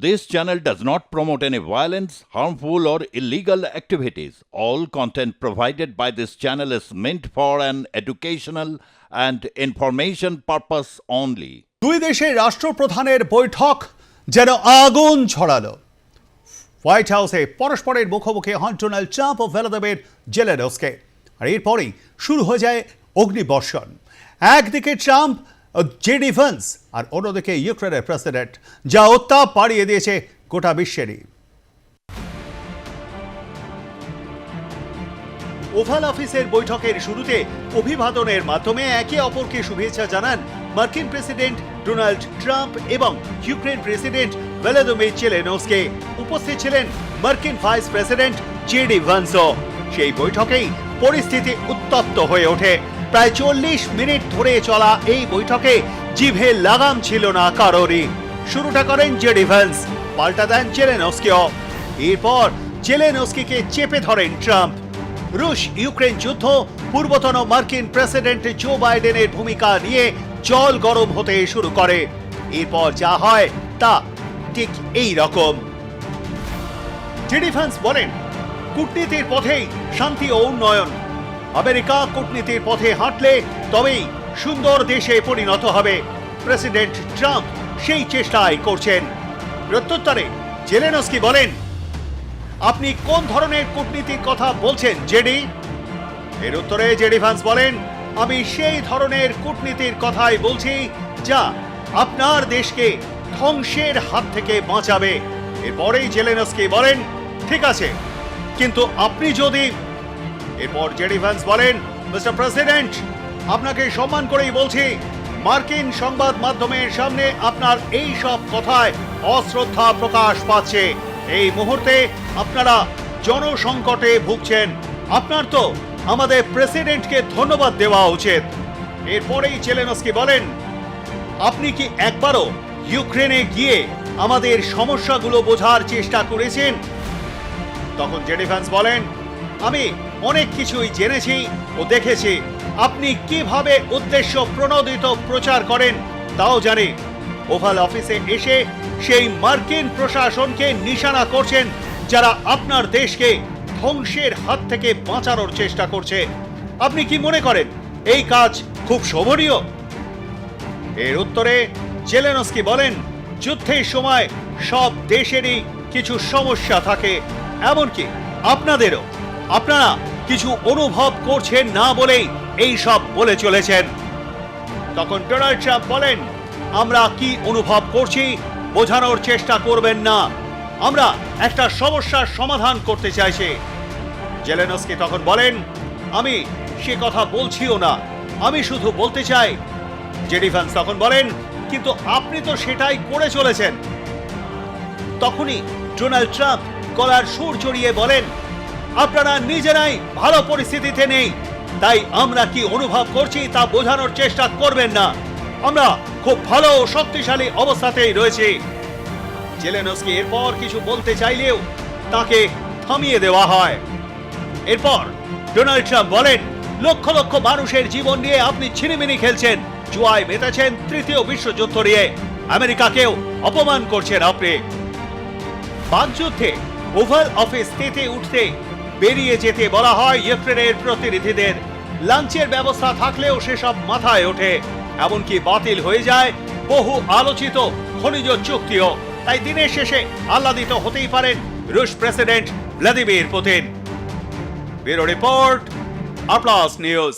This channel does not promote any violence, harmful, or illegal activities. All content provided by this channel is meant for an educational and information purpose only. দুই দেশের রাষ্ট্রপ্রধানের বৈঠক যেন আগুন ছড়ালো। White হাউসে পরস্পরের মুখোমুখি হন ডোনাল্ড ট্রাম্প ও ভলোদিমির জেলেনস্কি। আর এরপরেই শুরু হয়ে যায় অগ্নিবর্ষণ। একদিকে ট্রাম্প ও জেডি ভ্যান্স আর অন্যদিকে ইউক্রেনের প্রেসিডেন্ট, যা উত্তাপ বাড়িয়ে দিয়েছে গোটা বিশ্বেরই। ওভাল অফিসের বৈঠকের শুরুতে অভিবাদনের মাধ্যমে একে অপরকে শুভেচ্ছা জানান মার্কিন প্রেসিডেন্ট ডোনাল্ড ট্রাম্প এবং ইউক্রেন প্রেসিডেন্ট ভলোদিমির জেলেনস্কি। উপস্থিত ছিলেন মার্কিন ভাইস প্রেসিডেন্ট জেডি ভ্যান্সও। সেই বৈঠকেই পরিস্থিতি উত্তপ্ত হয়ে ওঠে। প্রায় 40 মিনিট ধরে চলা এই বৈঠকে জিভে লাগাম ছিল না কারোরই। শুরুটা করেন জেডি ভ্যান্স, পাল্টা দেন জেলেনস্কিও। এরপর জেলেনস্কিকে চেপে ধরেন ট্রাম্প। রুশ ইউক্রেন যুদ্ধ, পূর্বতন মার্কিন প্রেসিডেন্ট জো বাইডেনের ভূমিকা নিয়ে জল গরম হতে শুরু করে। এরপর যা হয় তা ঠিক এই রকম। জেডি ভ্যান্স বলেন, কূটনীতির পথেই শান্তি ও উন্নয়ন। আমেরিকা কূটনীতির পথে হাঁটলে তবেই সুন্দর দেশে পরিণত হবে। প্রেসিডেন্ট ট্রাম্প সেই চেষ্টাই করছেন। প্রত্যুত্তরে জেলেনস্কি বলেন, আপনি কোন ধরনের কূটনীতির কথা বলছেন জেডি? এর উত্তরে জেডি ভ্যান্স বলেন, আমি সেই ধরনের কূটনীতির কথাই বলছি যা আপনার দেশকে ধ্বংসের হাত থেকে বাঁচাবে। এরপরেই জেলেনস্কি বলেন, ঠিক আছে, কিন্তু আপনি যদি। এরপর জেডি ভ্যান্স বলেন, মিস্টার প্রেসিডেন্ট, আপনাকে সম্মান করেই বলছি, মার্কিন সংবাদ মাধ্যমের সামনে আপনার এই সব কথায় অশ্রদ্ধা প্রকাশ পাচ্ছে। এই মুহূর্তে আপনারা জনসংকটে ভুগছেন। আপনার তো আমাদের প্রেসিডেন্টকে ধন্যবাদ দেওয়া উচিত। এরপরেই জেলেনস্কি বলেন, আপনি কি একবারও ইউক্রেনে গিয়ে আমাদের সমস্যাগুলো বোঝার চেষ্টা করেছেন? তখন জেডি ভ্যান্স বলেন, আমি অনেক কিছুই জেনেছি ও দেখেছি। আপনি কিভাবে উদ্দেশ্য প্রণোদিত প্রচার করেন তাও জানি। ওভাল অফিসে এসে সেই মার্কিন প্রশাসনকে নিশানা করছেন যারা আপনার দেশকে ধ্বংসের হাত থেকে বাঁচানোর চেষ্টা করছে। আপনি কি মনে করেন এই কাজ খুব শোভনীয়? এর উত্তরে জেলেনস্কি বলেন, যুদ্ধের সময় সব দেশেরই কিছু সমস্যা থাকে, এমনকি আপনাদেরও। আপনারা কিছু অনুভব করছেন না বলেই এই সব বলে চলেছেন। তখন ডোনাল্ড ট্রাম্প বলেন, আমরা কি অনুভব করছি বোঝানোর চেষ্টা করবেন না, আমরা একটা সমস্যার সমাধান করতে চাইছি। জেলেনস্কি তখন বলেন, আমি সে কথা বলছিও না, আমি শুধু বলতে চাই। জেডি ভ্যান্স তখন বলেন, কিন্তু আপনি তো সেটাই করে চলেছেন। তখনই ডোনাল্ড ট্রাম্প গলার সুর চড়িয়ে বলেন, আপনারা নিজেরাই ভালো পরিস্থিতিতে নেই, তাই আমরা কি অনুভব করছি তা বোঝানোর চেষ্টা করবেন না। আমরা খুব ভালো ও শক্তিশালী অবস্থাতেই রয়েছি। জেলেনস্কি এরপর কিছু বলতে চাইলেও তাকে থামিয়ে দেওয়া হয়। এরপর ডোনাল্ড ট্রাম্প বলেন, লক্ষ লক্ষ মানুষের জীবন নিয়ে আপনি ছিনিমিনি খেলছেন, জুয়ায় মেতেছেন তৃতীয় বিশ্বযুদ্ধ নিয়ে, আমেরিকাকেও অপমান করছেন আপনি। বাকযুদ্ধে ওভাল অফিস তেতে উঠতে বেরিয়ে যেতে বলা হয় ইউক্রেনের প্রতিনিধিদের। লাঞ্চের ব্যবস্থা থাকলেও সেসব মাথায় ওঠে, এমনকি বাতিল হয়ে যায় বহু আলোচিত খনিজ চুক্তিও। তাই দিনের শেষে আহ্লাদিত হতেই পারেন রুশ president Vladimir Putin. Bureau report, R plus news.